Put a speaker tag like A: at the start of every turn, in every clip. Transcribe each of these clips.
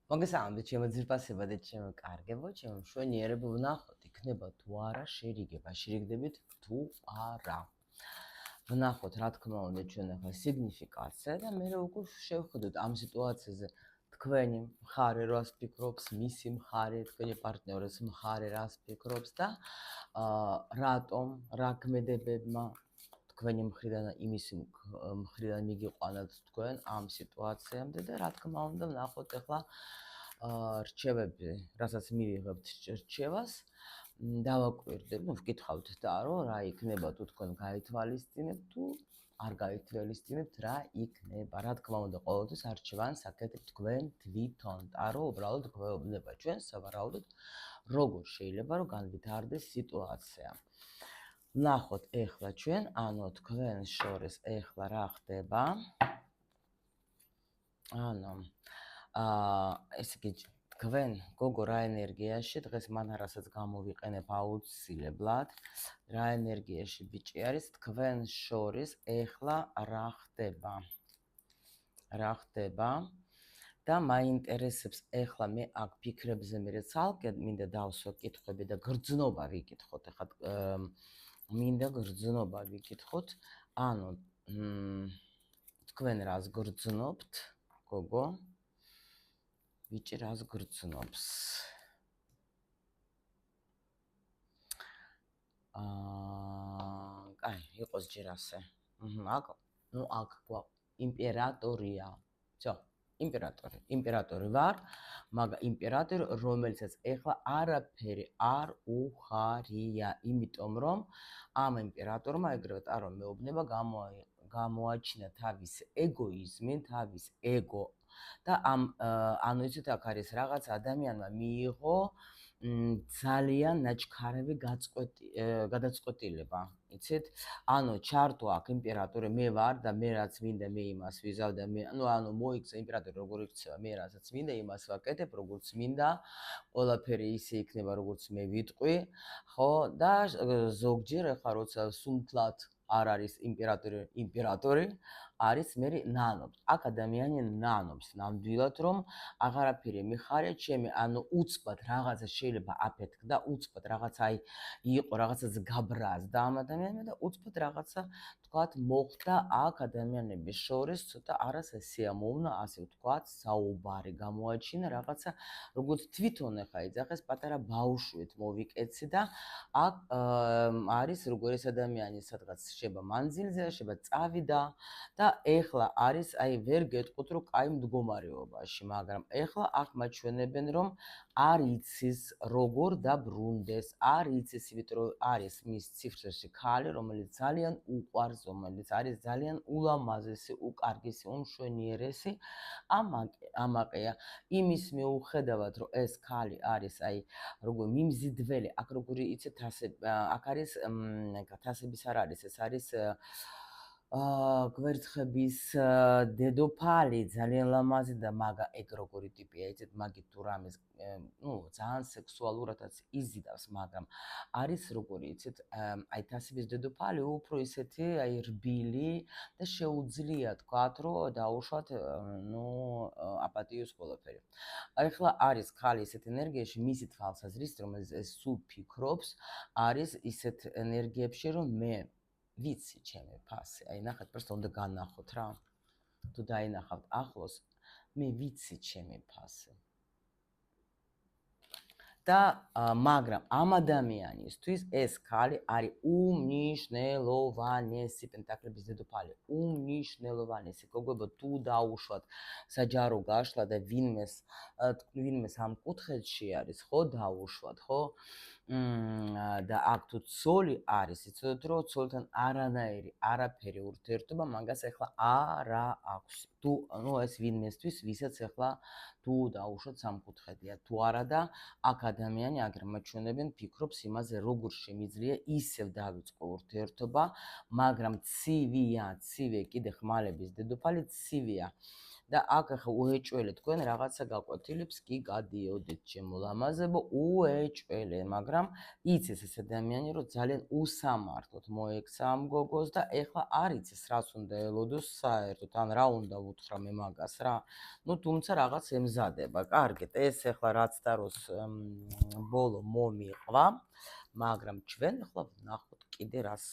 A: მოგესალმებით, ჩემო ძირფასება და ჩემო კარგებო, ჩემო მშვენიერებო, ვნახოთ, იქნება თუ არა შერიგება, შერიგდებით თუ არა. ვნახოთ, რა თქმა უნდა, ჩვენ ახლა სიგნიფიკაცია და მე უკვე შევხედოთ ამ სიტუაციაზე თქვენი მხარე რას ფიქრობს, მისი მხარე, თქვენი პარტნიორის მხარე რას ფიქრობს და რატომ, რა ქმედებებმა თქვენი მხრიდან და იმისი მხრიდან მიგიყვანათ თქვენ ამ სიტუაციამდე და რა თქმა უნდა ვნახოთ ახლა რჩევები, რასაც მივიღებთ რჩევას, დავაკვირდებ, ვკითხავთ და რომ რა იქნება თუ თქვენ გაითვალისწინებთ თუ არ გაითვალისწინებთ რა იქნება. რა თქმა უნდა, ყოველთვის არჩევანს აკეთებთ თქვენ თვითონ, და რომ უბრალოდ გვეუბნება ჩვენ სავარაუდოდ როგორ შეიძლება რომ განვითარდეს სიტუაცია. ვნახოთ ეხლა ჩვენ, ანუ თქვენ შორის ეხლა რა ხდება. ანუ ესე იგი თქვენ გოგო რა ენერგიაში დღეს მან რასაც გამოვიყენებ აუცილებლად რა ენერგიაში ბიჭი არის თქვენ შორის ეხლა რა ხდება და მაინტერესებს ეხლა მე აქ ფიქრებზე მე ცალკე მინდა დავსვა კითხვები და გრძნობა ვიკითხოთ ეხლა მინდა გრძნობა ვიკითხოთ ანუ თქვენ რას გრძნობთ გოგო ბიჭი რას გრძნობს აი იყოს ჯერ ასე აქ ნუ აქ გვაქვს იმპერატორია всё იმპერატორი ვარ მაგრამ იმპერატორი რომელსაც ეხლა არაფერი არ უხარია იმიტომ რომ ამ იმპერატორმა ეგრევე ტარო მეუბნება გამოაჩინა თავის ეგოიზმი თავის ეგო და ანუ იცით აქ არის რაღაც ადამიანმა მიიღო ძალიან ნაჩქარევი გადაწყვეტილება იცით ანუ ჩართო აქ იმპერატორი მე ვარ და მე რაც მინდა მე იმას ვიზავ და მე ანუ მოიქცა იმპერატორი როგორ იქცევა მე რასაც მინდა იმას ვაკეთებ როგორც მინდა ყველაფერი ისე იქნება როგორც მე ვიტყვი ხო და ზოგჯერ ახლა როცა სუნთლად არ არის იმპერატორი არის მე ნანობს აქ ადამიანი ნანობს ნამდვილად რომ აღარაფერი მიხარია ჩემი ანუ უცბად რაღაცა შეიძლება აფეთქდა უცბად რაღაცა იყო რაღაცას გაბრაზდა ამ ადამიანმა და უცბად რაღაცა თქვათ მოხდა აქ ადამიანების შორის ცოტა არასიამოვნო ასე ვთქვათ საუბარი გამოაჩინა რაღაცა როგორც თვითონ ახლა იძახეს პატარა ბავშვით მოვიკეცი და აქ არის როგორ ეს ადამიანი სადღაც შეება მანძილზე შეება წავიდა და ეხლა არის აი ვერ გეტყვით რომ კაი მდგომარეობაში მაგრამ ეხლა აქ მაჩვენებენ რომ არ იცის როგორ დაბრუნდეს არ იცის იმიტომ რომ არის მის ციფრში ქალი რომელიც ძალიან უყვარს რომელიც არის ძალიან ულამაზესი უკარგისი უმშვენიერესი ამაყია იმის მიუხედავად რომ ეს ქალი არის აი როგორ მიმზიდველი აქ როგორი იცით აქ არის თასების არ არის ეს არის გვერდხების დედოფალი ძალიან ლამაზი და მაგა ეგ როგორი ტიპია იცით მაგით თუ რამეს ნუ ძალიან სექსუალურადაც იზიდავს მაგრამ არის როგორი იცით აი თასების დედოფალი უფრო ისეთი აი რბილი და შეუძლია თქვათ რომ დაუშვათ ნუ აპატიოს ყველაფერი ახლა არის ქალი ისეთ ენერგიაში მისი თვალსაზრისით რომელიც ეს სულ ფიქრობს არის ისეთ ენერგიებში რომ მე ვიცი ჩემი ფასი აი ნახეთ просто უნდა განახოთ რა თუ დაინახავთ ახლოს მე ვიცი ჩემი ფასი და მაგრამ ამ ადამიანისთვის ეს ქალი არის უმნიშვნელოვანესი პენტაკლების დედოფალი უმნიშვნელოვანესი გოგოებო თუ დაუშვათ საჯარო გაშლა და ვინმეს ამ კუთხეში არის ხო დაუშვათ ხო და აქ თუ ცოლი არის იცოდეთ რომ ცოლთან არაფერი ურთიერთობა მაგას ახლა არა აქვს თუ ნუ ეს ვინმესთვის ვისაც ახლა თუ დაუშვათ სამკუთხედია თუ არა და აქ ადამიანი აგერ მაჩვენებენ ფიქრობს იმაზე როგორ შემიძლია ისევ დავიწყო ურთიერთობა მაგრამ ცივია კიდე ხმალების დედოფალი ცივია და აქ ახლა უეჭველე თქვენ რაღაცა გაკვეთილებს კი გადიოდით ჩემო ლამაზებო, უეჭველე, მაგრამ იცის ეს ადამიანი, რომ ძალიან უსამართლოდ მოექცა ამ გოგოს და ეხლა არ იცის რას უნდა ელოდოს საერთოდ, ან რა უნდა უთხრა მე მაგას რა. ნუ თუმცა რაღაც ემზადება. კარგით, ეს ეხლა რაც დაროს ბოლო მომიყვა, მაგრამ ჩვენ ახლა ვნახოთ კიდე რას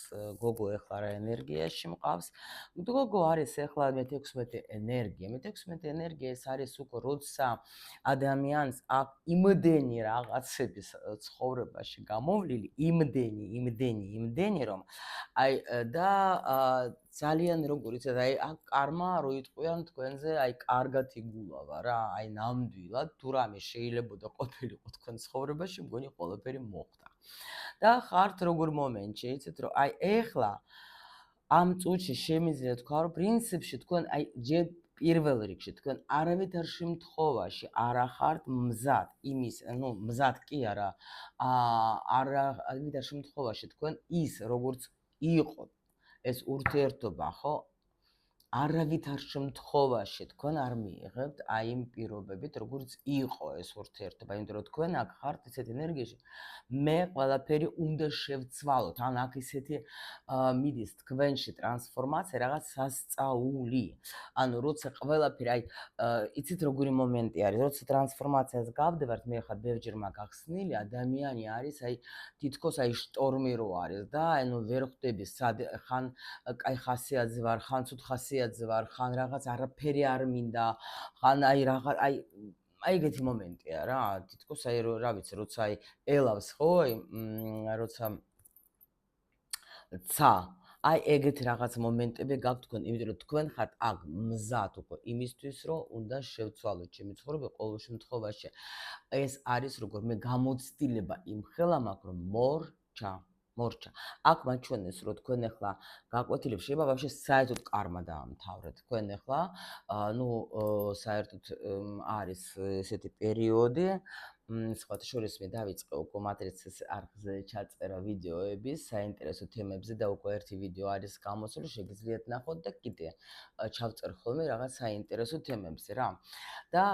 A: გოგო ეხლა რა ენერგიაში მყავს. გოგო არის ეხლა მე-16 ენერგია. მე-16 ენერგია ეს არის უკვე როცა ადამიანს აქ იმდენი რაღაცების ცხოვრებაში გამოვლილი, იმდენი რომ აი და ძალიან როგორ იცით, აი აქ კარმა რო იტყვიან თქვენზე, აი კარგად იგულავა რა, აი ნამდვილად თუ რამე შეიძლებოდა ყოფილიყო თქვენ ცხოვრებაში, მგონი ყველაფერი მოხდა. და ხართ როგორ მომენტში, იცით რომ აი ეხლა ამ წუთში შემიძლია თქვა რომ პრინციპში თქვენ აი ჯერ პირველ რიგში თქვენ არავითარ შემთხვევაში არ ახართ მზად იმის, ნუ მზად კი არა, არავითარ შემთხვევაში თქვენ ის როგორც იყო ეს ურთიერთობა, ხო? არავითარ შემთხვევაში თქვენ არ მიიღებთ აი იმ პირობებით, როგორც იყო ეს ურთიერთობა, იმიტომ რომ თქვენ აქ ხართ ისეთ ენერგიაში, მე ყველაფერი უნდა შევცვალოთ, ან აქ ისეთი მიდის თქვენში ტრანსფორმაცია, რაღაც სასწაული. ანუ როცა ყველაფერი, აი იცით როგორი მომენტი არის, როცა ტრანსფორმაციას გავდევართ, მე ხარ ბევრჯერ მაგახსნილი, ადამიანი არის, აი თითქოს აი შტორმი რო არის და აი ნუ ვერ ხვდები სად ხან კაი ხასიათზე ვარ, ხან ცუდ ხასიათზე ვარ, ხან რაღაც არაფერი არ მინდა, ხან აი რაღაც აი ეგეთი მომენტია რა, თითქოს აი რა ვიცი, როცა აი ელავს ხო, როცა ცა აი ეგეთი რაღაც მომენტები გაქვთ თქვენ, იმიტომ რომ თქვენ ხართ აქ მზად უკვე იმისთვის, რომ უნდა შევცვალოთ ჩემი ცხოვრება ყოველ შემთხვევაში. ეს არის როგორ მე გამოცდილება იმ ხელა მაქვს, რომ მორჩა. აქ მაჩვენეს, რომ თქვენ ახლა გაკვეთილებს შეიძლება ვაფშე საერთოდ კარმა დაამთავრეთ. თქვენ ახლა ნუ საერთოდ არის ესეთი პერიოდი, სხვათა შორის მე დავიწყე უკვე მატრიცის არხზე ჩაწერა ვიდეოების საინტერესო თემებზე და უკვე ერთი ვიდეო არის გამოსული, შეგიძლიათ ნახოთ და კიდე ჩავწერ ხოლმე რაღაც საინტერესო თემებზე რა. და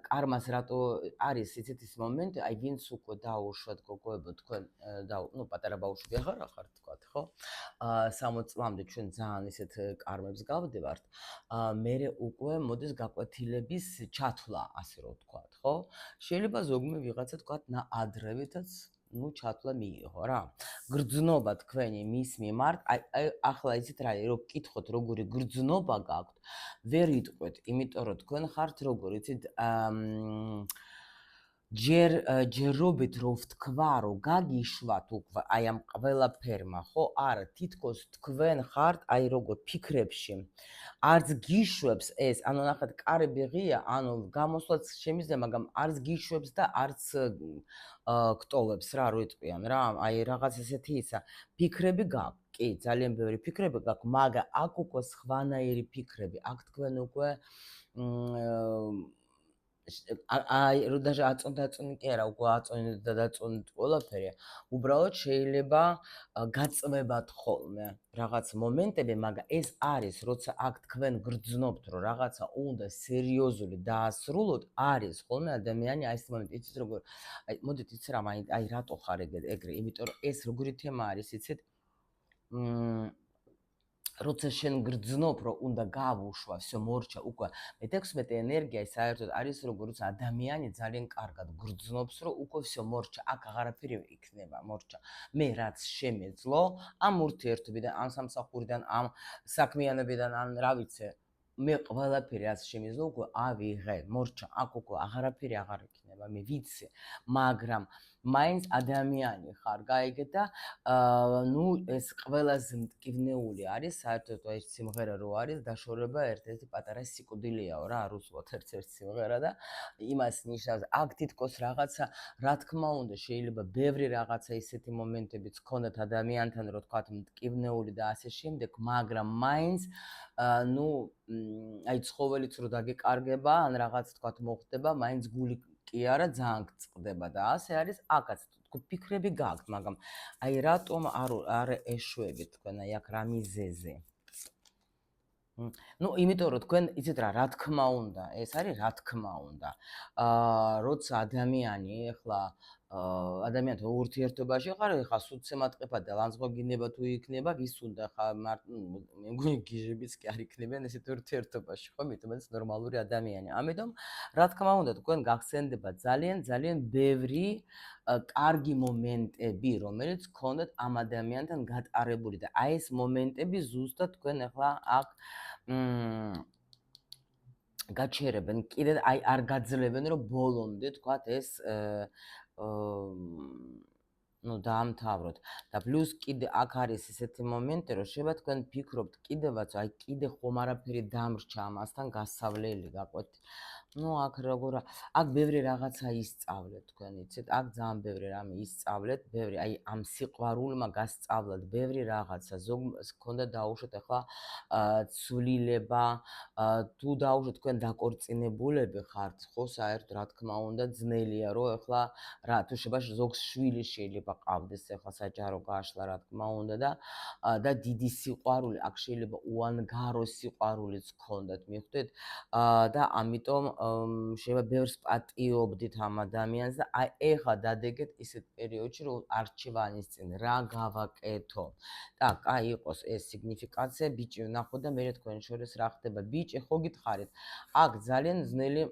A: კარმას რატო არის იცით ის მომენტი, აი ვინც უკვე დაუშვათ გოგოებო თქვენ ნუ პატარა ბავშვები აღარ ახართ თქვათ, ხო? 60 წლამდე ჩვენ ძალიან ისეთ კარმებს გავდევართ. მერე უკვე მოდის გაკვეთილების ჩათვლა, ასე რომ ვთქვათ, ხო? შეიძლება ზოგმე ვიღაცა თქვათ ადრევითაც ნუ ჩათვლა მიიღო რა. გრძნობა თქვენი მის მიმართ, აი ახლა იცით რა, რომ გკითხოთ როგორი გრძნობა გაქვთ, ვერ იტყვეთ, იმიტომ რომ თქვენ ხართ როგორ იცით ჯერობით რომ ვთქვა, რომ გაგიშვათ უკვე აი ამ ყველაფერმა, ხო? არა, თითქოს თქვენ ხართ აი როგორ ფიქრებში. არც გიშვებს ეს, ანუ ნახეთ, კარები ღია, ანუ გამოსვლაც შემიძლია, მაგრამ არც გიშვებს და არც გტოლებს რა, რო იტყვიან რა, აი რაღაც ესეთი ისა. ფიქრები გაქვთ, კი, ძალიან ბევრი ფიქრები გაქვთ, მაგრამ აქ უკვე სხვანაირი ფიქრები, აქ თქვენ უკვე აი რო даже აწონდაწონი კი არა, უკვე აწონეთ და დაწონეთ ყველაფერი, უბრალოდ შეიძლება გაწმებათ ხოლმე რაღაც მომენტები, მაგრამ ეს არის, როცა აქ თქვენ გრძნობთ, რომ რაღაცა უნდა სერიოზული დაასრულოთ, არის ხოლმე ადამიანი აი ეს მომენტი, იცით როგორ, აი მოდით იცი რა, აი რატო ხარ ეგრე, იმიტომ რომ ეს როგორი თემა არის, იცით? როცა შენ გრძნობ, რომ უნდა გავუშვა, всё მორჩა, უკვე მე-16 ენერგია საერთოდ არის როგორც ადამიანი ძალიან კარგად გრძნობს, რომ უკვე всё მორჩა, აქ აღარაფერი იქნება, მორჩა. მე რაც შემეძლო, ამ ურთიერთობიდან, ამ სამსახურიდან, ამ საქმიანობიდან, ან რა ვიცი, მე ყველაფერი რაც შემეძლო, უკვე ავიღე, მორჩა, აქ უკვე აღარაფერი აღარ იქნება, მე ვიცი, მაგრამ მაინც ადამიანი ხარ, გაიგე და ნუ ეს ყველაზე მტკივნეული არის, საერთოდ ეს სიმღერა რო არის, დაშორება ერთ-ერთი პატარა სიკვდილიაო რა, რუსულად ერთ-ერთი სიმღერა და იმას ნიშნავს, აქ თითქოს რაღაცა, რა თქმა უნდა, შეიძლება ბევრი რაღაცა ისეთი მომენტებიც გქონდეთ ადამიანთან, რო თქვათ მტკივნეული და ასე შემდეგ, მაგრამ მაინც ნუ აი ცხოველიც რო დაგეკარგება, ან რაღაც თქვათ მოხდება, მაინც გული კი არა, ძალიან გწყდება და ასე არის აქაც. ფიქრები გაქვთ, მაგრამ აი რატომ არ ეშვებით თქვენ აი აქ რა მიზეზი? ნუ იმიტომ რომ თქვენ იცით რა თქმა უნდა, ეს არის რა თქმა უნდა. როცა ადამიანი ეხლა ადამიანთან ურთიერთობაში ხარ, ეხლა სუცემატყიფად და ლანძღვაგინება თუ იქნება, ვის უნდა ხა მე მგონი გიჟებიც კი არ იქნებიან ესეთ ურთიერთობაში, ხო? იმიტომ ეს ნორმალური ადამიანი. ამიტომ რა თქმა უნდა, თქვენ გახსენდება ძალიან ბევრი კარგი მომენტები, რომელიც გქონდათ ამ ადამიანთან გატარებული და აი ეს მომენტები ზუსტად თქვენ ეხლა აქ გაჩერებენ, კიდე აი არ გაძლებენ, რომ ბოლომდე თქვათ ეს ну დაამთავროთ და პლუს კიდე აქ არის ესეთი მომენტი, რომ შეიძლება თქვენ ფიქრობთ კიდევაც, აი კიდე ხომ არაფერი დამრჩა ამასთან გასავლელი, გაყვეთ. ну აქ როგორ აქ ბევრი რაღაცა ისწავლეთ თქვენ იცით, აქ ძალიან ბევრი რამე ისწავლეთ, ბევრი აი ამ სიყვარულმა გასწავლეთ ბევრი რაღაცა, ზოგ გქონდა დაუშვათ ახლა ცვლილება, თუ დაუშვათ თქვენ დაკორწინებულები ხართ, ხო საერთოდ რა თქმა უნდა ძნელია რომ ახლა რა თუ შეიძლება ზოგს შვილი შეიძლება ყავდეს ახლა საჯარო გაშლა რა თქმა უნდა და დიდი სიყვარული აქ შეიძლება უანგარო სიყვარულიც გქონდათ მიხვდეთ და ამიტომ შეიძლება ბევრს პატიობდით ამ ადამიანს და აი ეხლა დადეგეთ ისეთ პერიოდში რომ არჩევანის წინ რა გავაკეთო და კაი იყოს ეს სიგნიფიკაცია ბიჭი ვნახოთ და მე თქვენ შორის რა ხდება ბიჭი ხო გითხარით აქ ძალიან ძნელი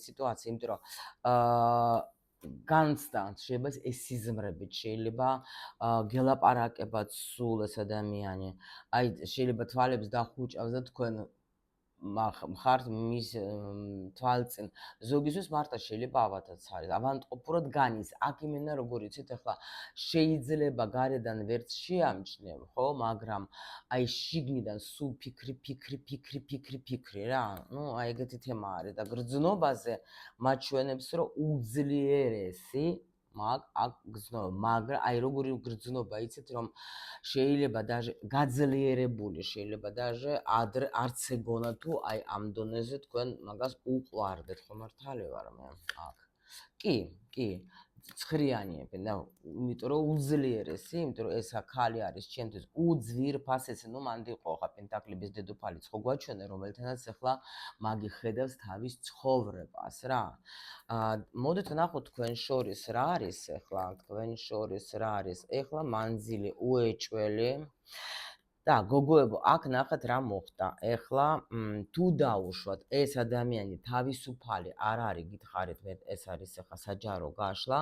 A: სიტუაცია იმიტომ რომ განცდათ შეიძლება ეს სიზმრებით შეიძლება გელაპარაკებათ სულ ეს ადამიანი აი შეიძლება თვალებს დახუჭავს და თქვენ მხართ მის თვალწინ ზოგისთვის მარტო შეიძლება ავათაც არის ავანტყოფურად განის აქ იმენა როგორ იცით ახლა შეიძლება გარედან ვერც შეამჩნევ ხო მაგრამ აი შიგნიდან სულ ფიქრი რა ну აი ეგეთი თემა არის და გრძნობაზე მაჩვენებს რომ უძლიერესი აქ გრძნობა მაგრამ აი როგორი გრძნობა იცით რომ შეიძლება даже გაძლიერებული შეიძლება даже არც ეგონა თუ აი ამ დონეზე თქვენ მაგას უყვარდეთ ხო მართალი ვარ მე აქ კი ცხრიანიები და იმიტომ რომ უძლიერესი იმიტომ რომ ესა ხალი არის ჩემთვის უძვირფასესი ну მანდი იყო ხა პენტაკლების დედოფალიც ხო გვაჩვენე რომელთანაც ახლა მაგი ხედავს თავის ცხოვრებას რა მოდით ნახოთ თქვენ შორის რა არის ახლა თქვენ შორის რა არის ახლა მანძილი უეჭველი და გოგოებო აქ ნახეთ რა მოხდა ახლა თუ დაუშვათ ეს ადამიანი თავისუფალი არ არის გითხარით მე ეს არის ახლა საჯარო გაშლა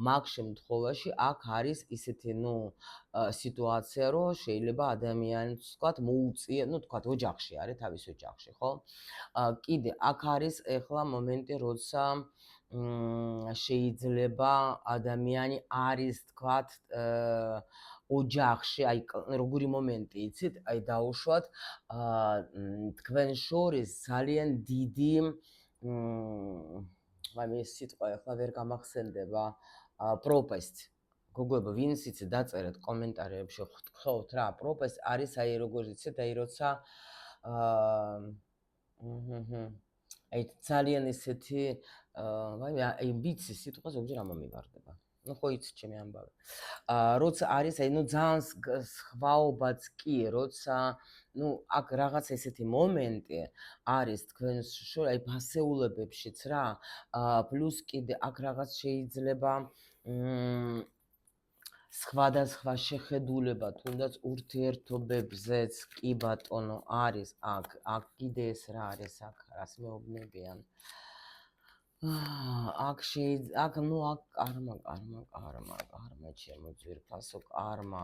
A: მაგ შემთხვევაში აქ არის ისეთი ну სიტუაცია რომ შეიძლება ადამიანს ვთქვათ მოუწია ну ვთქვათ ოჯახში არის თავის ოჯახში ხო კიდე აქ არის ახლა მომენტი როცა შეიძლება ადამიანი არის ვთქვათ ოჯახში აი როგორი მომენტი იცით აი დაუშვათ თქვენ შორის ძალიან დიდი მე ეს სიტყვა ახლა ვერ გამახსენდება პროპესტი გოგოებო ვინც იცით დაწერეთ კომენტარებში ხვდით რა პროპესტი არის აი როგორ იცით აი როცა აი ძალიან ესეთი აი ვიცი სიტყვა ზოგჯერ არ მომივარდება ну ხო იცით ჩემი ამბავი როცა არის აი ну ძალიან სხვაობაც კი როცა ну აქ რაღაც ესეთი მომენტი არის თქვენ შორ აი ფასეულებებშიც რა პლუს კიდე აქ რაღაც შეიძლება სხვადასხვა შეხედულება თუნდაც ურთიერთობებზეც კი ბატონო არის აქ კიდე ეს რა არის აქ რას მეუბნებიან აქ ну აქ კარმა ჩემო ძვირფასო კარმა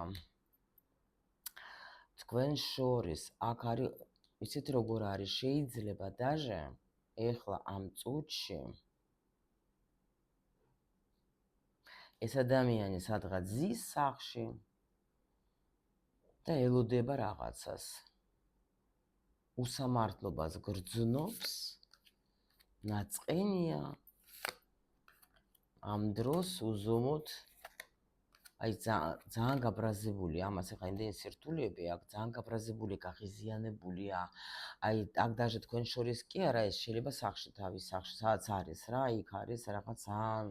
A: თქვენ შორის აქ არის იცით როგორ არის შეიძლება даже ეხლა ამ წუთში ეს ადამიანი სადღაც ზის სახში და ელოდება რაღაცას უსამართლობას გრძნობს ნაწყენია ამ დროს უზომოდ აი ძალიან გაბრაზებული ამას ახლა იმდენი სირთულეები აქ ძალიან გაბრაზებული გაღიზიანებულია აი აქ даже თქვენ შორის კი არა ეს შეიძლება სახში თავის სახში სადაც არის რა იქ არის რაღაც ძალიან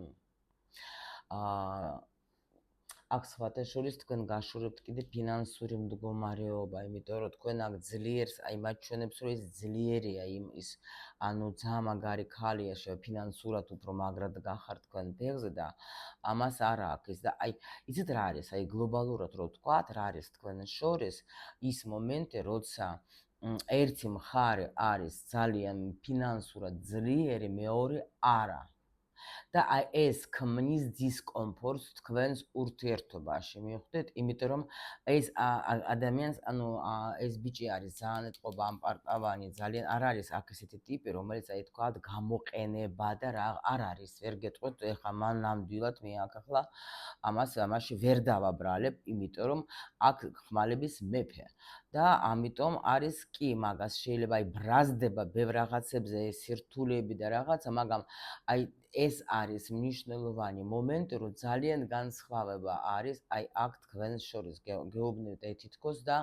A: აქ სხვათა შორის თქვენ გაშურებთ კიდე ფინანსური მდგომარეობა, იმიტომ რომ თქვენ აქ ძლიერს, აი მათ ჩვენებს რომ ის ძლიერია ის, ანუ ძალიან მაგარი ქალია, ფინანსურად უფრო მაგრად გახართ თქვენ ფეხზე და ამას არ აქვს ის და აი იცით რა არის, აი გლობალურად რო ვთქვათ, რა არის თქვენ შორის ის მომენტი, როცა ერთი მხარე არის ძალიან ფინანსურად ძლიერი, მეორე არა. და აი ეს ქმნის დისკომფორტს თქვენს ურთიერთობაში, მიხვდეთ? იმიტომ რომ ეს ადამიანს, ანუ ეს ბიჭი არის ძალიან ეთყობა ამ პარტავანი, ძალიან არ არის აქ ესეთი ტიპი, რომელიც აი თქვათ გამოყენება და რა არ არის, ვერ გეტყვით, ეხლა მან ნამდვილად მე აქ ახლა ამაში ვერ დავაბრალებ, იმიტომ რომ აქ ხმალების მეფე და ამიტომ არის კი მაგას შეიძლება აი ბრაზდება ბევრ რაღაცებზე სირთულეები და რაღაცა, მაგრამ აი ეს არის მნიშვნელოვანი მომენტი, რომ ძალიან განსხვავება არის აი აქ თქვენს შორის გეუბნებით აი თითქოს და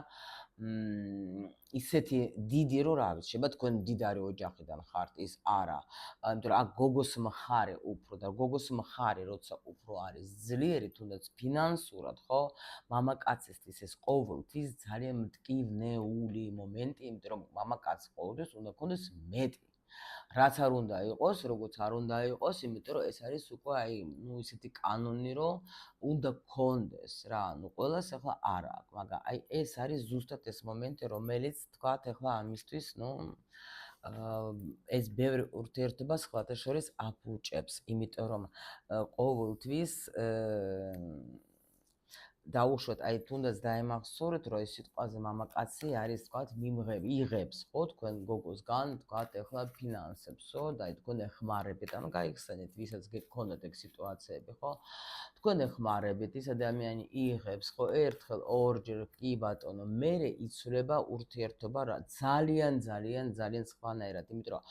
A: ისეთი დიდი რო რა ვიცი, შეიძლება თქვენ მდიდარი ოჯახიდან ხართ, ის არა. იმიტომ რომ აქ გოგოს მხარე უფრო და გოგოს მხარე როცა უფრო არის ძლიერი, თუნდაც ფინანსურად, ხო? მამაკაცისთვის ეს ყოველთვის ძალიან მტკივნეული მომენტი, იმიტომ რომ მამაკაცს ყოველთვის უნდა ქონდეს მეტი. რაც არ უნდა იყოს, როგორც არ უნდა იყოს, იმიტომ რომ ეს არის უკვე აი, ნუ ისეთი კანონი, რომ უნდა გქონდეს რა, ნუ ყველას ახლა არ აქვს, მაგრამ აი ეს არის ზუსტად ეს მომენტი, რომელიც თქვათ ახლა ამისთვის, ნუ ეს ბევრ ურთიერთობას სხვათა შორის აფუჭებს, იმიტომ რომ ყოველთვის დაუშვათ, აი თუნდაც დაემახსოვრეთ, რომ ეს სიტყვაზე მამაკაცი არის, თქვათ, იღებს, ხო, თქვენ გოგოსგან, თქვათ, ეხლა ფინანსებსო და აი თქვენ ეხმარებით, ანუ გაიხსენეთ, ვისაც გქონდათ ეგ სიტუაციები, ხო? თქვენ ეხმარებით, ის ადამიანი იღებს, ხო, ერთხელ, ორჯერ, კი ბატონო, მერე იცვლება ურთიერთობა რა ძალიან სხვანაირად, იმიტომ რომ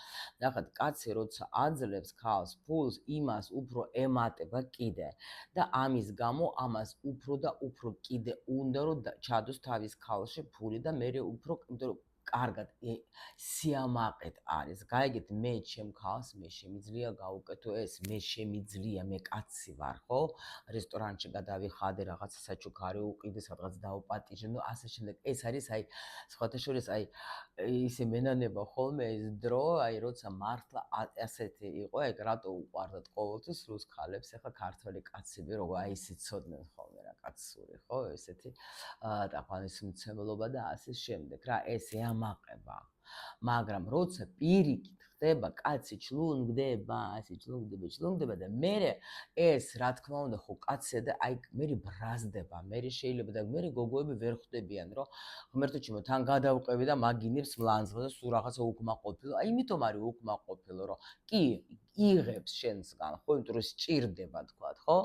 A: ნახეთ, კაცი როცა აძლევს ქალს ფულს, იმას უფრო ემატება კიდე და ამის გამო ამას უფრო და უფრო კიდე უნდა რომ ჩადოს თავის ქალში ფული და მე უფრო, იმიტომ რომ კარგად სიამაყედ არის. გაიგეთ, მე ჩემ ქალს მე შემიძლია გავუკეთო ეს, მე შემიძლია, მე კაცი ვარ, ხო? რესტორანში გადავიხადე, რაღაცა საჩუქარი უყიდე, სადღაც დავპატიჟე, ნუ ასე შემდეგ. ეს არის აი სხვათა შორის აი ისე მენანება ხოლმე ეს დრო, აი როცა მართლა ასეთი იყო, ეგ რატო უყვარდათ ყოველთვის რუს ქალებს, ახლა ქართველი კაცები როგორ აი ისე ცოდნენ ხოლმე რა კაცური, ხო, ესეთი ტაფანისმცემლობა და ასე შემდეგ. რა, ეს ემაყება. მაგრამ როცა პირიქით ხდება, კაცი ჩლუნგდება, ასე ჩლუნგდება და მერე ეს რა თქმა უნდა ხო კაცია და აი მერე ბრაზდება, მერე შეიძლება და მერე გოგოები ვერ ხვდებიან, რომ ღმერთო ჩემო, თან გადავყევი და მაგინებს მლანძღვა და სულ რაღაცა უკმაყოფილო. აი იმიტომ არის უკმაყოფილო, რომ კი იღებს შენსგან, ხო, იმიტომ რომ სჭირდება, თქვათ, ხო?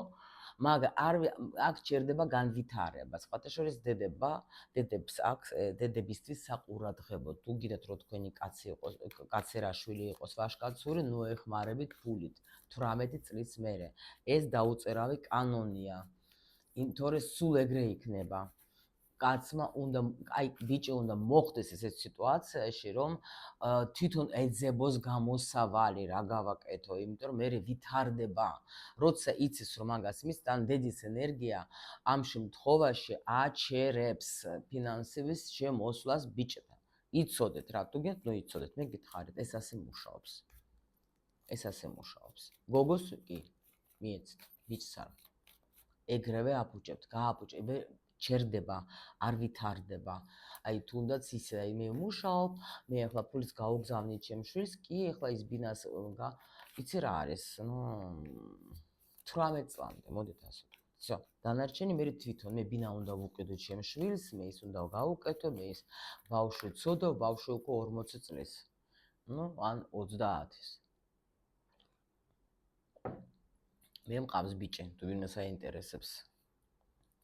A: მაგრამ აქ ჭირდება განვითარება. სხვათა შორის დედებს აქვს დედებისთვის საყურადღებო. თუ გინდათ რომ თქვენი კაცი იყოს, კაცერაშვილი იყოს ვაჟკაცური, ნუ ეხმარებით ფულით 18 წლის მერე. ეს დაუწერავი კანონია. თორე სულ ეგრე იქნება. კაცმა უნდა, აი ბიჭი უნდა მოხდეს ესეთ სიტუაციაში, რომ თვითონ ეძებოს გამოსავალი, რა გავაკეთო, იმიტომ რომ მე ვითარდება. როცა იცის რომ მაგას მის თან დედის ენერგია ამ შემთხვევაში აჩერებს ფინანსების შემოსვლას ბიჭთან. იცოდეთ რა, თუ გინდათ, ნუ იცოდეთ, მე გითხარით, ეს ასე მუშაობს. ეს ასე მუშაობს. გოგოს კი მიეცით, ბიჭს არ. ეგრევე აფუჭებთ, გააფუჭებ, ჩერდება, არ ვითარდება. აი თუნდაც ისე, აი მე მუშაობ, მე ახლა ფულს გაუგზავნი ჩემ შვილს, კი ახლა ის ბინას იცი რა არის, ნუ 18 წლამდე, მოდით ასე. всё, დანარჩენი მე თვითონ მე ბინა უნდა ვუყიდო ჩემ შვილს, მე ის უნდა გავუკეთო, მე ის ბავშვი ცოდო, ბავშვი უკვე 40 წლის. ნუ ან 30-ის. მე მყავს ბიჭი, თუ ვინმეს აინტერესებს.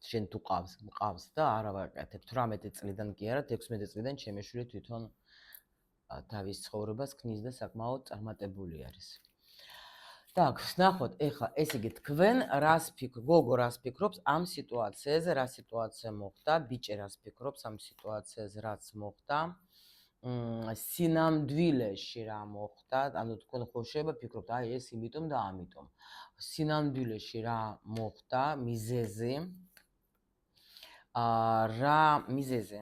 A: შენ თუ მყავს და არა ვაკეთებ 18 წლიდან კი არა 16 წლიდან ჩემი შვილი თვითონ თავის ცხოვრებას ქმნის და საკმაოდ წარმატებული არის. Так, ნახოთ, ეხლა ესე იგი თქვენ გოგო რას ფიქრობს ამ სიტუაციაზე, რა სიტუაცია მოხდა, ბიჭი რას ფიქრობს ამ სიტუაციაზე, რაც მოხდა. სინამდვილეში რა მოხდა, ანუ თქვენ ხო შეიძლება ფიქრობთ, აი ეს იმიტომ და ამიტომ. სინამდვილეში რა მოხდა, მიზეზი რა მიზეზე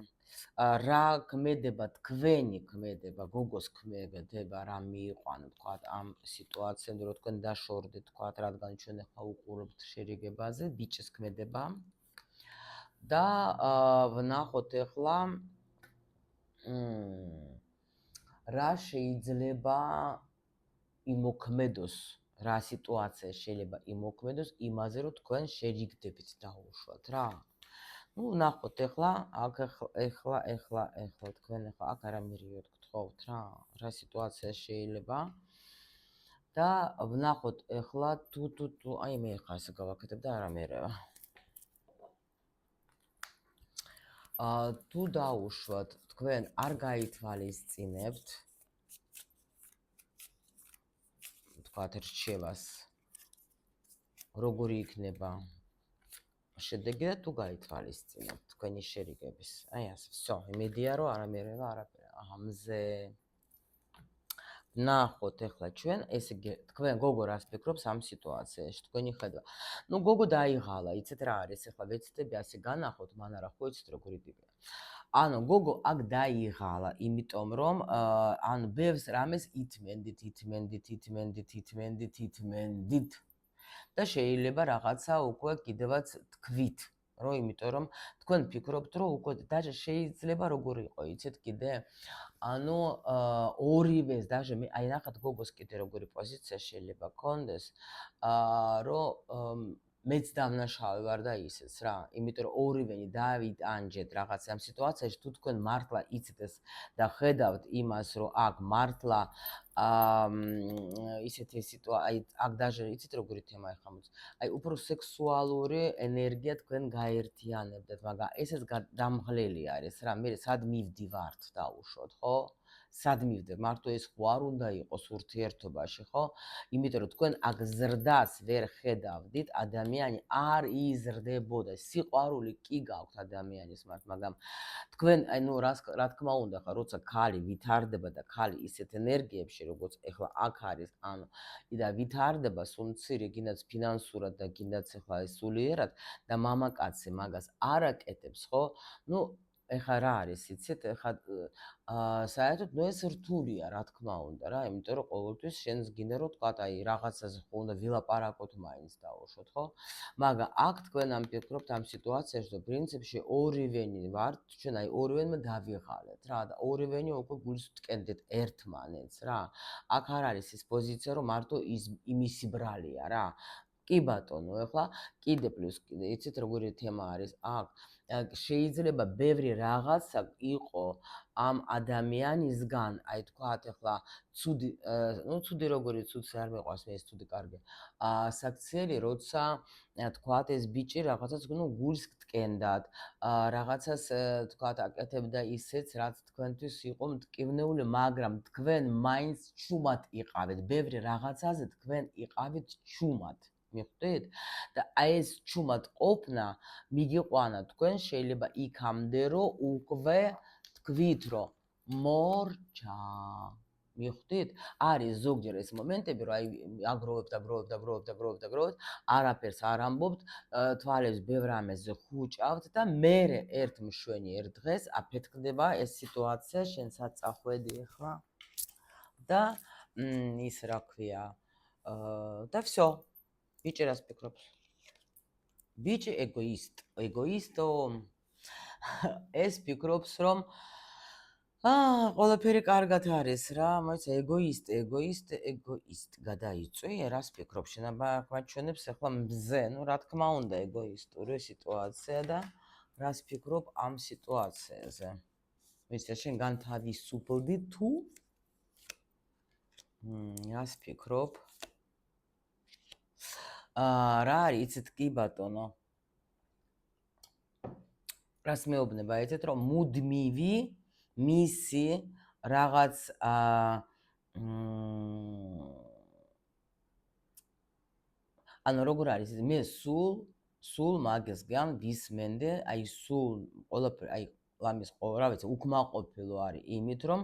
A: რა ქმედება თქვენი ქმედება გოგოს ქმედება რა მიიყვანო თქვა ამ სიტუაციამდე რომ თქვენ დაშორდეთ თქვა რადგან ჩვენ ახლა უყურებთ შერიგებაზე ბიჭის ქმედება და ვნახოთ ახლა რა შეიძლება იმოქმედოს რა სიტუაცია შეიძლება იმოქმედოს იმაზე რომ თქვენ შერიგდებით დაუშვათ რა ну ნახოთ ახლა აქ ახლა თქვენ ახლა აქ არამირიოდ გთხოვთ რა სიტუაცია შეიძლება და ვნახოთ ახლა თუ აი მე ახლა ასე გავაკეთებ და არამერევა თუ დაუშვათ თქვენ არ გაითვალისწინებთ თქვათ რჩევას როგორი იქნება შედეგი და თუ გაითვალისწინებთ თქვენი შერიგების აი ასე всё იმედია რომ არამერევა არაფერი მზე ნახოთ ახლა ჩვენ ესე იგი თქვენ გოგო რას ფიქრობს ამ სიტუაციაში თქვენი ხედვა ну გოგო დაიღალა იცით რა არის ახლა ვეცდები ასე განახოთ მან არა ხო იცით როგორი ტიპია ანუ გოგო აქ დაიღალა იმიტომ რომ ანუ ბევრს რამეს ითმენდით და შეიძლება რაღაცა უკვე კიდევაც თქვით რომ იმიტომ რომ თქვენ ფიქრობთ რომ უკვე დაჟე შეიძლება როგორ იყო იცით კიდე ანუ ორივეს დაჟე მე აი ნახეთ გოგოს კიდე როგორი პოზიცია შეიძლება კონდეს რომ მეც დამნაშავე ვარ და ისეც რა იმიტომ რომ ორივენი დავიტანჯეთ რაღაც ამ სიტუაციაში თუ თქვენ მართლა იცით ეს და ხედავთ იმას რომ აქ მართლა ისეთი სიტუაცია აქ დაჟე იცით როგორი თემა ეხამოც აი უფრო სექსუალური ენერგია თქვენ გაერთიანებდეთ მაგრამ ესეც დამღლელი არის რა მე სად მივდივართ დაუშვოთ ხო სად მივდივარ მარტო ეს ხო არ უნდა იყოს ურთიერთობაში ხო იმიტომ რომ თქვენ აქ ზრდას ვერ ხედავდით ადამიანი არ იზრდებოდა სიყვარული კი გაქვთ ადამიანის მაგრამ თქვენ აი ნუ რა თქმა უნდა ხა როცა ქალი ვითარდება და ქალი ისეთ ენერგიებში როგორც ეხლა აქ არის ანუ და ვითარდება სულ მცირე გინდაც ფინანსურად და გინდაც ეხლა სულიერად და მამაკაცი მაგას არ აკეთებს ხო ნუ ეხლა რა არის იცით ეხლა საერთოდ ნუ ეს რთულია რა თქმა უნდა რა იმიტომ რომ ყოველთვის შენს გინდა რომ თქვა აი რაღაცაზე ხო უნდა ვილაპარაკოთ მაინც დაუშვოთ ხო მაგრამ აქ თქვენ ამ ფიქრობთ ამ სიტუაციაში რომ პრინციპში ორივენი ვართ ჩვენ აი ორივენმა დავიღალეთ რა და ორივენი უკვე გულს ვტკენდეთ ერთმანეთს რა აქ არ არის ის პოზიცია რომ მარტო იმისი ბრალია რა კი ბატონო ეხლა კიდე პლუს კიდე იცით როგორი თემა არის აქ შეიძლება ბევრი რაღაცა იყო ამ ადამიანისგან აი თქვათ ეხლა ცუდი ну ცუდი როგორი ცუდს არ მეყვარს მე ეს ცუდი კარგია საქციელი როცა თქვათ ეს ბიჭი რაღაცას ну გულს გტკენდათ რაღაცას თქვათ აკეთებდა ისეც რაც თქვენთვის იყო მტკივნეული მაგრამ თქვენ მაინც ჩუმად იყავით ბევრი რაღაცაზე თქვენ იყავით ჩუმად მიხვდით და აი ეს ჩუმად ყოფნა მიგიყვანა თქვენ შეიძლება იქამდე რომ უკვე თქვით რომ მორჩა მიხვდით არის ზოგჯერ ეს მომენტები რომ აი აგროვებთ არაფერს არ ამბობთ თვალებს ბევრ რამეზე ხუჭავთ და მერე ერთ მშვენი ერთ დღეს აფეთქდება ეს სიტუაცია შენსაც წახვედი ახლა და ის რა ქვია და всё ბიჭი რას ფიქრობს ბიჭი ეგოისტო ეს ფიქრობს რომ ყველაფერი კარგად არის რა მოიცა ეგოისტ გადაიწვი რას ფიქრობს შენაბა გვაჩვენებს ახლა მზე ну რა თქმა უნდა ეგოისტური სიტუაცია და რას ფიქრობ ამ სიტუაციაზე მოიცა შენ განთავისუფლდი თუ რას ფიქრობ რა არის იცით კი ბატონო რას მეუბნება იცით რომ მუდმივი მისი რაღაც ანუ როგორ არის მე სულ მაგას გამ ვისმენდე აი სულ ყველაფერი აი ლამის რა ვიცი, უკმაყოფილო არის იმით, რომ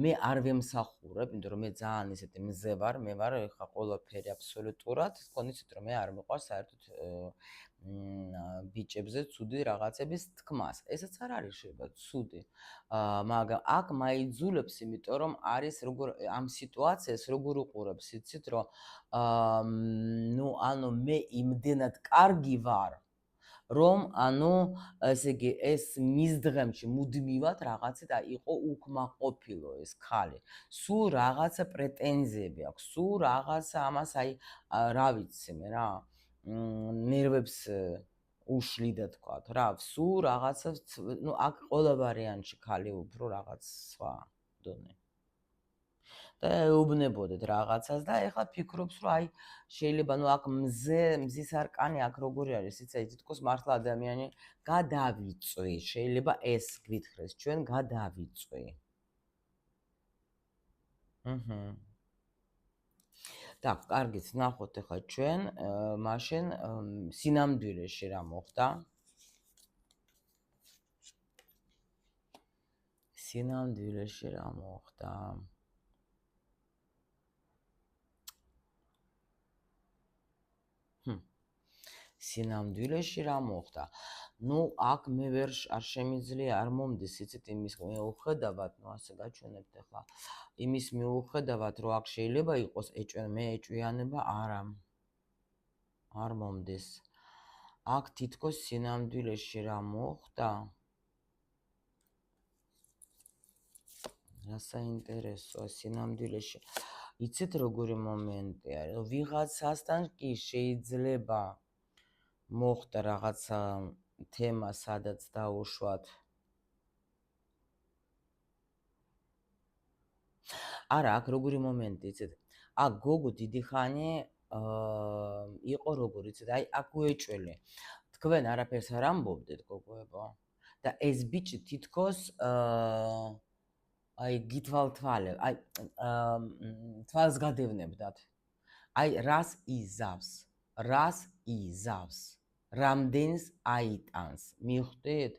A: მე არ ვემსახურებ, იმიტომ რომ მე ძალიან ისეთი მზე ვარ, მე ვარ ხა ყველაფერი აბსოლუტურად, თქვენ იცით რომ მე არ მიყვარს საერთოდ ბიჭებზე ცუდი რაღაცების თქმას. ესაც არ არის შეიძლება ცუდი. მაგრამ აქ მაიძულებს, იმიტომ რომ არის როგორ ამ სიტუაციას როგორ უყურებს, იცით რომ ნუ ანუ მე იმდენად კარგი ვარ, რომ ანუ ესე იგი ეს მის დღემში მუდმივად რაღაცა და იყო უკმაყოფილო ეს ხალი. სულ რაღაცა პრეტენზიები აქვს, სულ რაღაცა ამას აი რა ვიცი მე რა ნერვებს უშლიდა თქვათ რა, სულ რაღაცა ნუ აქ ყველა ვარიანტში ხალი უფრო რაღაც სხვა დონე. და ეუბნებოდეთ რაღაცას და ეხლა ფიქრობს რომ აი შეიძლება ნუ აქ მზის არკანი აქ როგორი არის იცი თითქოს მართლა ადამიანი გადავიწვი შეიძლება ეს გვითხრეს ჩვენ გადავიწვი და კარგით ნახოთ ეხლა ჩვენ მაშინ სინამდვილეში რა მოხდა სინამდვილეში რა მოხდა სინამდვილეში რა მოხდა. ნუ აქ მე ვერ არ შემიძლია არ მომდის იცით იმის მიუხედავად, ნუ ასე გაჩვენებთ ახლა. იმის მიუხედავად, რომ აქ შეიძლება იყოს ეჭვიანება, არა. არ მომდის. აქ თითქოს სინამდვილეში რა მოხდა? რა საინტერესოა სინამდვილეში. იცით როგორი მომენტია, რომ ვიღაცასთან კი შეიძლება მოხდა რაღაცა თემა, სადაც დაუშვათ. არა, აქ როგორი მომენტი, იცით? აქ გოგო დიდი ხანი იყო როგორ იცით? აი, აქ უეჭველი. თქვენ არაფერს არ ამბობდეთ, გოგოებო. და ეს ბიჭი თითქოს აი გითვალთვალე, აი თვალს გადევნებდათ. აი რას იზავს? რამდენს აიტანს? მიხვდით?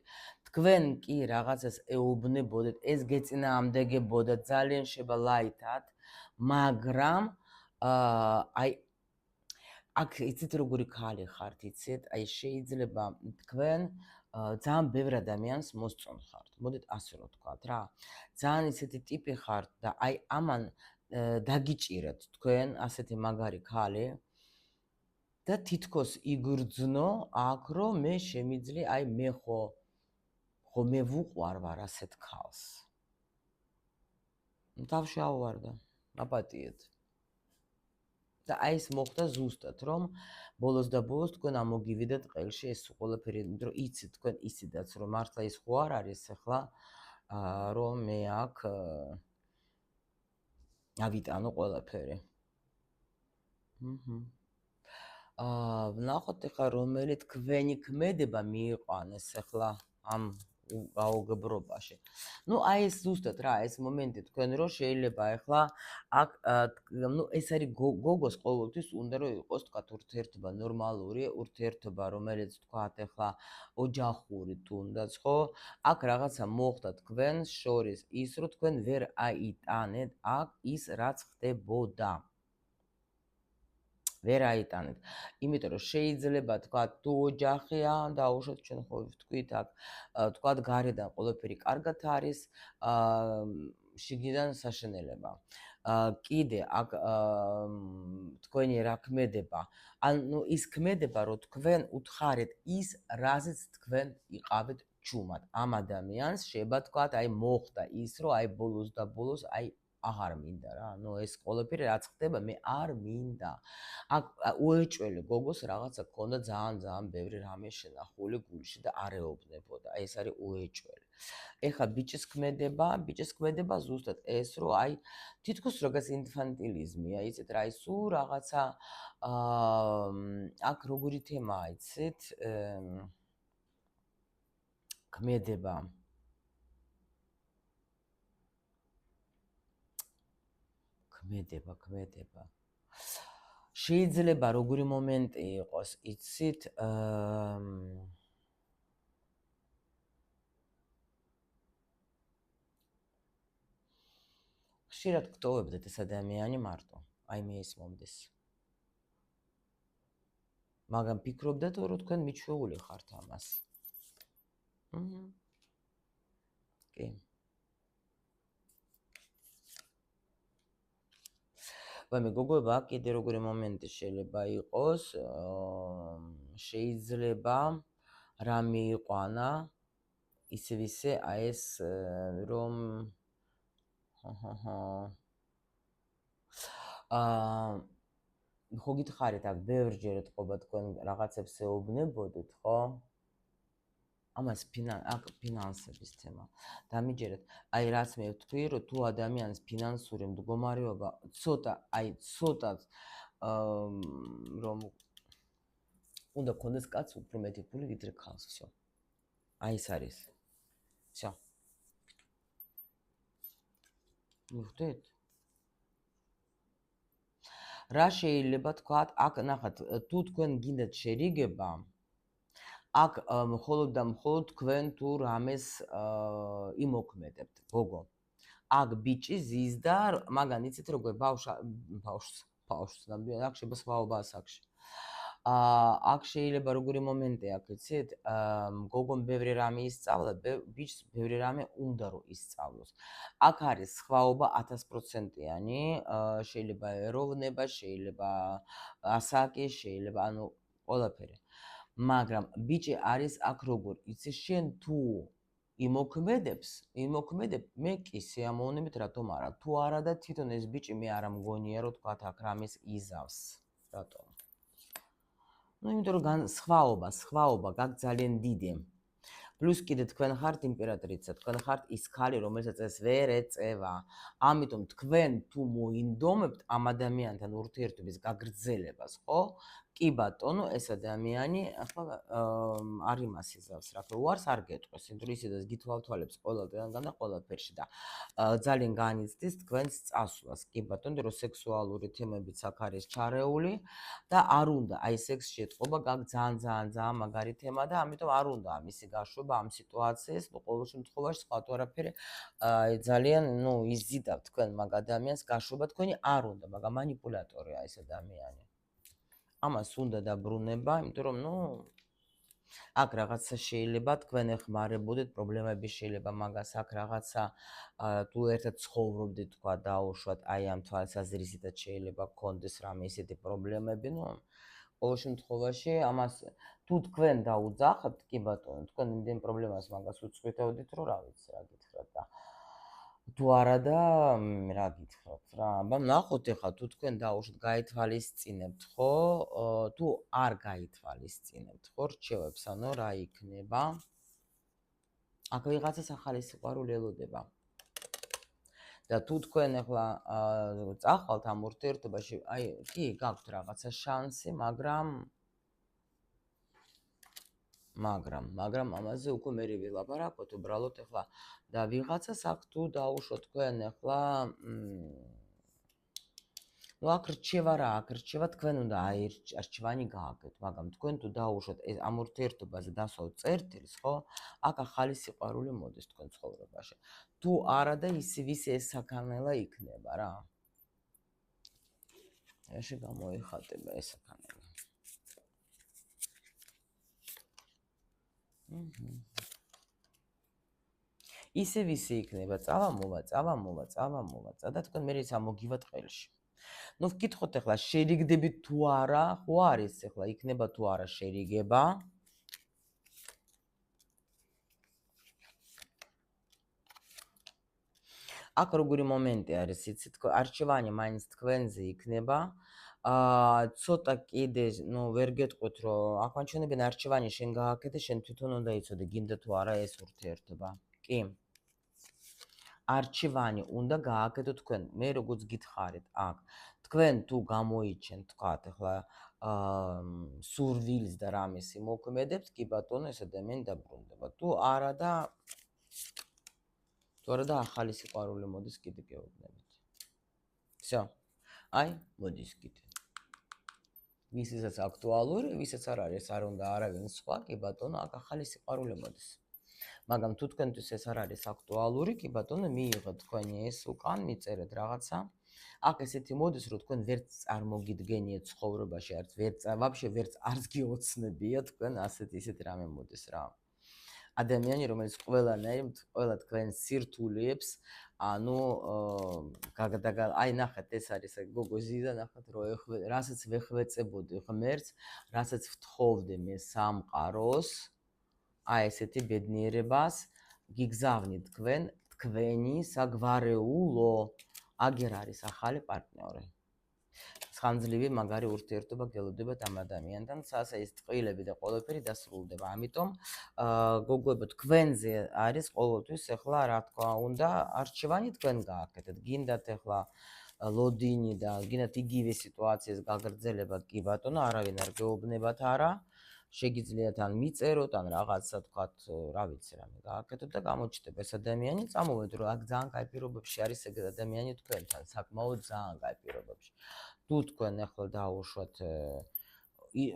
A: თქვენ კი რაღაცას ეუბნებოდეთ, ეს გეწინააღმდეგებოდა ძალიან შეიძლება ლაითად, მაგრამ აი აქ იცით როგორი ხალი ხართ, იცით? აი შეიძლება თქვენ ძალიან ბევრ ადამიანს მოსწონხართ. მოდით ასე რომ ვთქვათ რა. ძალიან ისეთი ტიპი ხართ და აი ამან დაგიჭირეთ თქვენ ასეთი მაგარი ხალი და თითქოს იგრძნო აქ რომ მე შემიძლია აი მე ხო მე ვუყვარ ვარ ასეთ ხალს. თავში ავვარდა, აპატიეთ. და აი ეს მოხდა ზუსტად, რომ ბოლოს და ბოლოს თქვენ ამოგივიდეთ ყელში ეს ყველაფერი, რომ იცით თქვენ ისედაც რომ მართლა ის ხო არ არის ახლა რომ მე აქ ავიტანო ყველაფერი. ვნახოთ ახლა რომელი თქვენი ქმედება მიიყვანეს ახლა ამ გაუგებრობაში. ნუ აი ეს ზუსტად რა, ეს მომენტი თქვენ რომ შეიძლება ახლა აქ ნუ ეს არის გოგოს ყოველთვის უნდა რომ იყოს თქვათ ურთიერთობა ნორმალური, ურთიერთობა რომელიც თქვათ ახლა ოჯახური თუნდაც ხო? აქ რაღაცა მოხდა თქვენ შორის ის რომ თქვენ ვერ აიტანეთ აქ ის რაც ხდებოდა. ვერ აიტანეთ. იმიტომ რომ შეიძლება თქვათ თუ ოჯახია, დაუშვათ ჩვენ ხო ვთქვით აქ, თქვათ გარედან ყველაფერი კარგად არის, შიგნიდან საშენელება. კიდე აქ თქვენი რა ქმედება, ანუ ის ქმედება, რომ თქვენ უთხარეთ ის, რაზეც თქვენ იყავით ჩუმად. ამ ადამიანს შეიძლება თქვათ, აი მოხდა ის, რომ აი ბოლოს და ბოლოს აი აღარ მინდა რა. ნუ ეს ყველაფერი რაც ხდება, მე არ მინდა. აქ უეჭველი გოგოს რაღაცა ქონდა ძალიან ბევრი რამე შენახული გულში და არ ეუბნებოდა. აი ეს არის უეჭველი. ეხლა ბიჭის ქმედება ზუსტად ეს რომ აი თითქოს რაღაც ინფანტილიზმია, იცით რა, ის სულ რაღაცა აქ როგორი თემაა, იცით? ქმედება. შეიძლება როგორი მომენტი იყოს, იცით? ხშირად გტოვებდეთ ეს ადამიანი მარტო. აი მე ეს მომდის. მაგრამ ფიქრობდეთ, რომ თქვენ მიჩვეული ხართ ამას. კი. ვაიმე გოგოება, კიდე როგორი მომენტი შეიძლება იყოს, შეიძლება რამე იყვანა ისე აი ეს რომ ხო გითხარით აქ ბევრჯერ ეთყობა თქვენ რაღაცებს ეუბნებოდით, ხო? ამას ფინანსების თემა. დამიჯერეთ, აი რაც მე ვთქვი, რომ თუ ადამიანის ფინანსური მდგომარეობა ცოტა რომ უნდა კონდეს კაცს უფრო მეტი ფული ვიდრე ქალს, всё. აი ეს არის. всё. მივხვდით? რა შეიძლება თქვათ, აქ ნახეთ, თუ თქვენ გინდათ შერიგება, აქ მხოლოდ და მხოლოდ თქვენ თუ რამეს იმოქმედებთ, გოგო. აქ ბიჭი ზის და მაგან იცით როგორ ბავშვს ნამდვილად აქ შეიძლება სხვაობა ასაკში. აქ შეიძლება როგორი მომენტი აქ იცით, გოგომ ბევრი რამე ისწავლა, ბიჭს ბევრი რამე უნდა რომ ისწავლოს. აქ არის სხვაობა 1000%-იანი, შეიძლება ეროვნება, შეიძლება ასაკი, შეიძლება ანუ ყველაფერი. მაგრამ ბიჭი არის აქ როგორ, იცი შენ თუ იმოქმედებ, მე კი სიამოვნებით რატომ არა. თუ არა და თვითონ ეს ბიჭი მე არ მგონია რომ თქვათ აქ რამეს იზავს. რატომ? იმიტომ რომ სხვაობა გაქვს ძალიან დიდი. პლუს კიდე თქვენ ხართ იმპერატრიცა, თქვენ ხართ ის ქალი, რომელსაც ეს ვერ ეწევა. ამიტომ თქვენ თუ მოინდომებთ ამ ადამიანთან ურთიერთობის გაგრძელებას, ხო? კი ბატონო, ეს ადამიანი ახლა არ იმას იზავს, რა თქმა უნდა, უარს არ გეტყვეს, იმიტომ რომ ისედაც გითვალთვალებს ყველგან და ყველაფერში და ძალიან განიცდის თქვენს წასვლას. კი ბატონო, რომ სექსუალური თემებიც აქ არის ჩარეული და არ უნდა აი სექსში ეთყობა გაქვს ძალიან მაგარი თემა და ამიტომ არ უნდა ამისი გაშვება ამ სიტუაციის, ყოველ შემთხვევაში სხვა თუ არაფერი ძალიან იზიდავთ თქვენ მაგ ადამიანს გაშვება თქვენი არ უნდა, მაგრამ მანიპულატორია ეს ადამიანი. ამას უნდა დაბრუნება, იმიტომ რომ აქ რაღაცა შეიძლება თქვენ ეხმარებოდეთ, პრობლემები შეიძლება მაგას აქ რაღაცა თუ ერთად ცხოვრობდით თქვა დაუშვათ, აი ამ თვალსაზრისითაც შეიძლება გქონდეს რამე ისეთი პრობლემები, ყოველ შემთხვევაში ამას თუ თქვენ დაუძახებთ, კი ბატონო, თქვენ იმდენ პრობლემას მაგას უწყვეტავდით, რომ რა ვიცი, რა გითხრათ და თუ არა და რა გითხრათ რა, ნახოთ ეხლა თუ თქვენ დაუშვათ გაითვალისწინებთ, ხო? თუ არ გაითვალისწინებთ, ხო, რჩევებს, ანუ რა იქნება? აქ ვიღაცას ახალი სიყვარული ელოდება. და თუ თქვენ ახლა წახვალთ ამ ურთიერთობაში, აი, კი, გაქვთ რაღაცა შანსი, მაგრამ ამაზე უკვე მე ვილაპარაკოთ, უბრალოდ ახლა და ვიღაცას აქ თუ დაუშვოთ თქვენ ახლა აქ რჩევა რა, აქ რჩევა თქვენ უნდა აი არჩევანი გააკეთოთ, მაგრამ თქვენ თუ დაუშვოთ ამ ურთიერთობაზე დასვავთ წერტილს, ხო? აქ ახალი სიყვარული მოდის თქვენ ცხოვრებაში. თუ არა და ისი ეს საქანელა იქნება რა. ეშე გამოიხატება ეს საქანელა. ისევ იქნება, წავამოვა და თქვენ მე ის ამოგივათ ყელში. ვკითხოთ ახლა შერიგდებით თუ არა, ხო არის ახლა იქნება თუ არა შერიგება. აქ როგორი მომენტი არის, იცით, არჩევანი მაინც თქვენზე იქნება. ცოტა კიდე, ვერ გეტყვით, რომ აკვანჩენებენ არჩევანი შენ გააკეთე, შენ თვითონ უნდა იცოდე, გინდა თუ არა ეს ურთიერთობა. კი. არჩევანი უნდა გააკეთო თქვენ. მე როგორც გითხარით, აქ თქვენ თუ გამოიჩენთ, თქვათ, ახლა სურვილს და რამეს იმოქმედებთ, კი ბატონო, ეს ადამიანი დაბრუნდება. თუ არა და ახალი სიყვარული მოდის კიდე გეუბნებით. всё. აი, მოდის კიდე. ვისაც აქტუალური, ვისაც არ არის, არ უნდა არავინ სხვა, კი ბატონო, აქ ახალი სიყვარული მოდის. მაგრამ თუ თქვენთვის ეს არ არის აქტუალური, კი ბატონო, მიიღეთ თქვენი ეს უკან, მიწერეთ რაღაცა. აქ ესეთი მოდის, რომ თქვენ ვერც წარმოგიდგენიათ ცხოვრებაში, ვაფშე ვერც არც გიოცნებია თქვენ ასეთ ისეთ რამე მოდის რა. ადამიანი, რომელიც ყველა თქვენ სირთულეებს, ანუ აი ნახეთ, ეს არის გოგო ზიზა, ნახეთ, რომ რასაც ვეხვეწებოდი ღმერთს, რასაც ვთხოვდი მე სამყაროს, აი ესეთი ბედნიერებას გიგზავნით თქვენი საგვარეულო, აგერ არის ახალი პარტნიორი. ხანძლივი მაგარი ურთიერთობა გელოდებათ ამ ადამიანთან, სასა ის ტყილები და ყველაფერი დასრულდება. ამიტომ გოგოებო, თქვენზე არის ყოველთვის ახლა რა თქვა უნდა არჩევანი თქვენ გააკეთეთ. გინდათ ახლა ლოდინი და გინდათ იგივე სიტუაციის გაგრძელებათ, კი ბატონო, არავინ არ გეუბნებათ არა. შეგიძლიათ ან მიწეროთ, ან რაღაცა თქვათ, რა ვიცი, რამე გააკეთოთ და გამოჩნდება ეს ადამიანი, წამოვედით, რომ აქ ძალიან კაი პირობებში არის ეგ ადამიანი თქვენთან, საკმაოდ ძალიან კაი პირობებში. თუ თქვენ ახლა დაუშვათ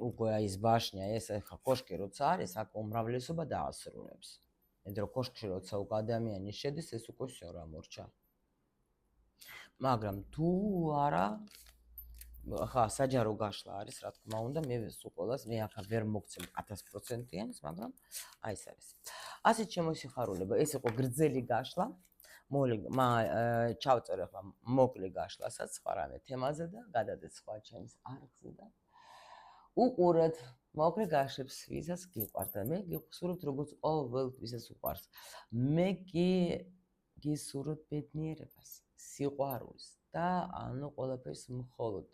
A: უკვე ის ბაშნია, ეს ახლა კოშკი როცა არის, აქ უმრავლესობა დაასრულებს. იმიტომ რომ კოშკში როცა უკვე ადამიანი შედის, ეს უკვე всё რა მორჩა. მაგრამ თუ არა, ხა საჯარო გაშლა არის, რა თქმა უნდა, მე სულ ყველას მე ახლა ვერ მოგცემ 1000%-იანს, მაგრამ აი ეს არის. ასეთ შემოსიხარულება, ეს იყო გრძელი გაშლა. ჩავწერ ახლა მოკლე გაშლასაც სხვა რამე თემაზე და გადადეთ სხვა ჩემს არხზე და უყურეთ მოკლე გაშლებს, ვისაც გიყვართ და მე გიხსურებთ როგორც ყოველ ვისაც უყვარს. მე გისურვებთ ბედნიერებას, სიყვარულს და ანუ ყველაფერს მხოლოდ